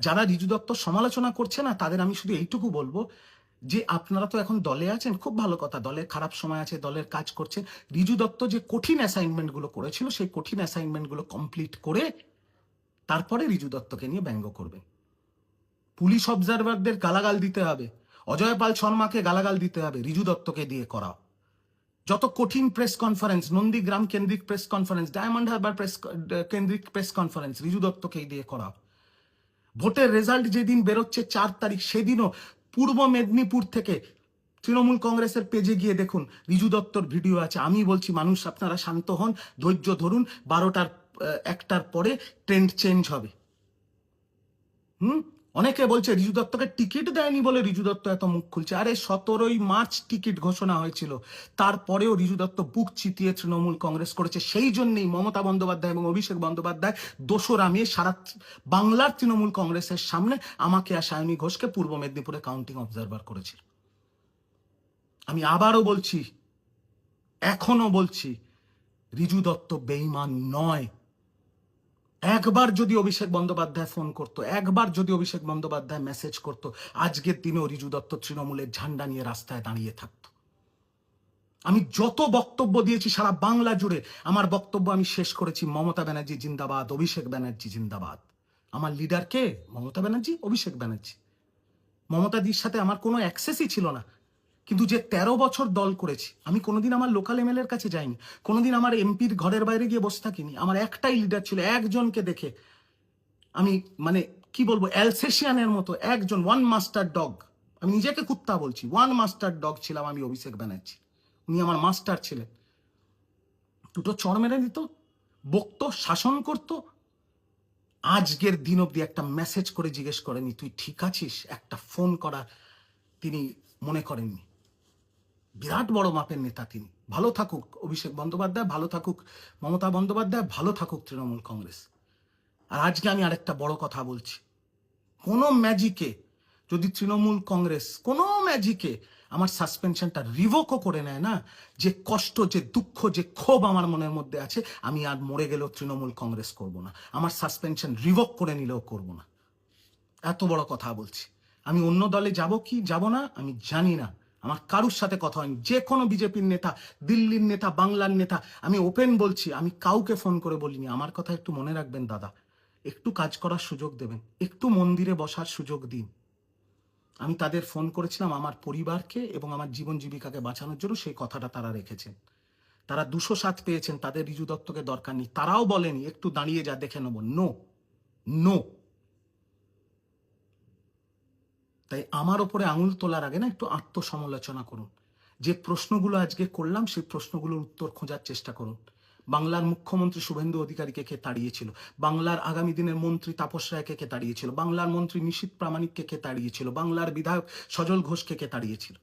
যারা রিজু দত্ত সমালোচনা করছে না, তাদের আমি শুধু এইটুকু বলবো যে আপনারা তো এখন দলে আছেন, খুব ভালো কথা, দলের খারাপ সময় আছে, দলের কাজ করছেন। রিজু দত্ত যে কঠিন অ্যাসাইনমেন্টগুলো করেছিল, সেই কঠিন অ্যাসাইনমেন্টগুলো কমপ্লিট করে তারপরে রিজু দত্তকে নিয়ে ব্যঙ্গ করবেন। পুলিশ অবজারভারদের গালাগাল দিতে হবে, অজয় পাল শর্মাকে গালাগাল দিতে হবে, রিজু দত্তকে দিয়ে করাও। যত কঠিন প্রেস কনফারেন্স, নন্দীগ্রাম কেন্দ্রিক press conference, diamond Harbour press কেন্দ্রিক প্রেস কনফারেন্স, রিজু দত্তকে দিয়ে করাও। ভোটের রেজাল্ট যেদিন বেরোচ্ছে 4 তারিখ, সেদিনও পূর্ব মেদিনীপুর থেকে তৃণমূল কংগ্রেসের পেজে গিয়ে দেখুন, রিজু দত্তর ভিডিও আছে। আমি বলছি মানুষ আপনারা শান্ত হন, ধৈর্য ধরুন, 12টার 1টার পরে ট্রেন্ড চেঞ্জ হবে। অনেকে বলছে রিজু দত্তকে টিকিট দেয়নি বলে রিজু দত্ত এত মুখ খুলছে। আরে 17ই মার্চ টিকিট ঘোষণা হয়েছিল, তারপরেও রিজু দত্ত বুক চিতিয়ে তৃণমূল কংগ্রেস করেছে। সেই জন্যই মমতা বন্দ্যোপাধ্যায় এবং অভিষেক বন্দ্যোপাধ্যায় 2রা মে সারা বাংলার তৃণমূল কংগ্রেসের সামনে আমাকে আর সায়নী ঘোষকে পূর্ব মেদিনীপুরে কাউন্টিং অবজারভার করেছিল। আমি আবারও বলছি, এখনো বলছি, রিজু দত্ত বেঈমান নয়। একবার যদি অভিষেক বন্দ্যোপাধ্যায় ফোন করতো, একবার যদি অভিষেক বন্দ্যোপাধ্যায় মেসেজ করতো, আজকের দিনেও রিজু দত্ত তৃণমূলের ঝান্ডা নিয়ে রাস্তায় দাঁড়িয়ে থাকতো। আমি যত বক্তব্য দিয়েছি সারা বাংলা জুড়ে, আমার বক্তব্য আমি শেষ করেছি মমতা ব্যানার্জি জিন্দাবাদ, অভিষেক ব্যানার্জি জিন্দাবাদ। আমার লিডার কে? মমতা ব্যানার্জি, অভিষেক ব্যানার্জি। মমতাদির সাথে আমার কোনো অ্যাক্সেসই ছিল না, কিন্তু যে 13 বছর দল করেছি, আমি কোনোদিন আমার লোকাল এমএলএর কাছে যাইনি, কোনোদিন আমার এমপির ঘরের বাইরে গিয়ে বসে থাকিনি। আমার একটাই লিডার ছিল, একজনকে দেখে আমি মানে কি বলবো, অ্যালসেশিয়ানের মতো একজন, ওয়ান মাস্টার ডগ। আমি নিজেকে কুত্তা বলছি, ওয়ান মাস্টার ডগ ছিলাম আমি, অভিষেক ব্যানার্জি। উনি আমার মাস্টার ছিলেন। দুটো চড় মেরে দিত, বকতো, শাসন করতো। আজকের দিন অব্দি একটা মেসেজ করে জিজ্ঞেস করেনি তুই ঠিক আছিস, একটা ফোন করা তিনি মনে করেননি। বিরাট বড় মাপের নেতা তিনি। ভালো থাকুক অভিষেক বন্দ্যোপাধ্যায়, ভালো থাকুক মমতা বন্দ্যোপাধ্যায়, ভালো থাকুক তৃণমূল কংগ্রেস। আর আজকে আমি আরেকটা বড় কথা বলছি, কোনো ম্যাজিকে যদি তৃণমূল কংগ্রেস কোনো ম্যাজিকে আমার সাসপেনশনটা রিভোকও করে নেয় না, যে কষ্ট, যে দুঃখ, যে ক্ষোভ আমার মনের মধ্যে আছে, আমি আর মরে গেলেও তৃণমূল কংগ্রেস করব না। আমার সাসপেনশন রিভোক করে নিলেও করব না। এত বড় কথা বলছি। আমি অন্য দলে যাব কি যাব না আমি জানি না, আমার কারুর সাথে কথা হয়নি। যে কোনো বিজেপির নেতা, দিল্লির নেতা, বাংলার নেতা, আমি ওপেন বলছি, আমি কাউকে ফোন করে বলিনি। আমার কথা একটু মনে রাখবেন দাদা, একটু কাজ করার সুযোগ দেবেন, একটু মন্দিরে বসার সুযোগ দিন। আমি তাদের ফোন করেছিলাম আমার পরিবারকে এবং আমার জীবন জীবিকাকে বাঁচানোর জন্য, সেই কথাটা তারা রেখেছেন। তারা 207 পেয়েছেন, তাদের রিজু দত্তকে দরকার নেই। তারাও বলেনি একটু দাঁড়িয়ে যা দেখে নেব, নো নো। তাই আমার ওপরে আঙুল তোলার আগে না একটু আত্মসমালোচনা করুন। যে প্রশ্নগুলো আজকে করলাম সেই প্রশ্নগুলোর উত্তর খোঁজার চেষ্টা করুন। বাংলার মুখ্যমন্ত্রী শুভেন্দু অধিকারীকে কে তাড়িয়েছিল? বাংলার আগামী দিনের মন্ত্রী তাপস রায়কে কে তাড়িয়েছিল? বাংলার মন্ত্রী নিশীথ প্রামাণিককে কে তাড়িয়েছিল? বাংলার বিধায়ক সজল ঘোষকে কে তাড়িয়েছিল?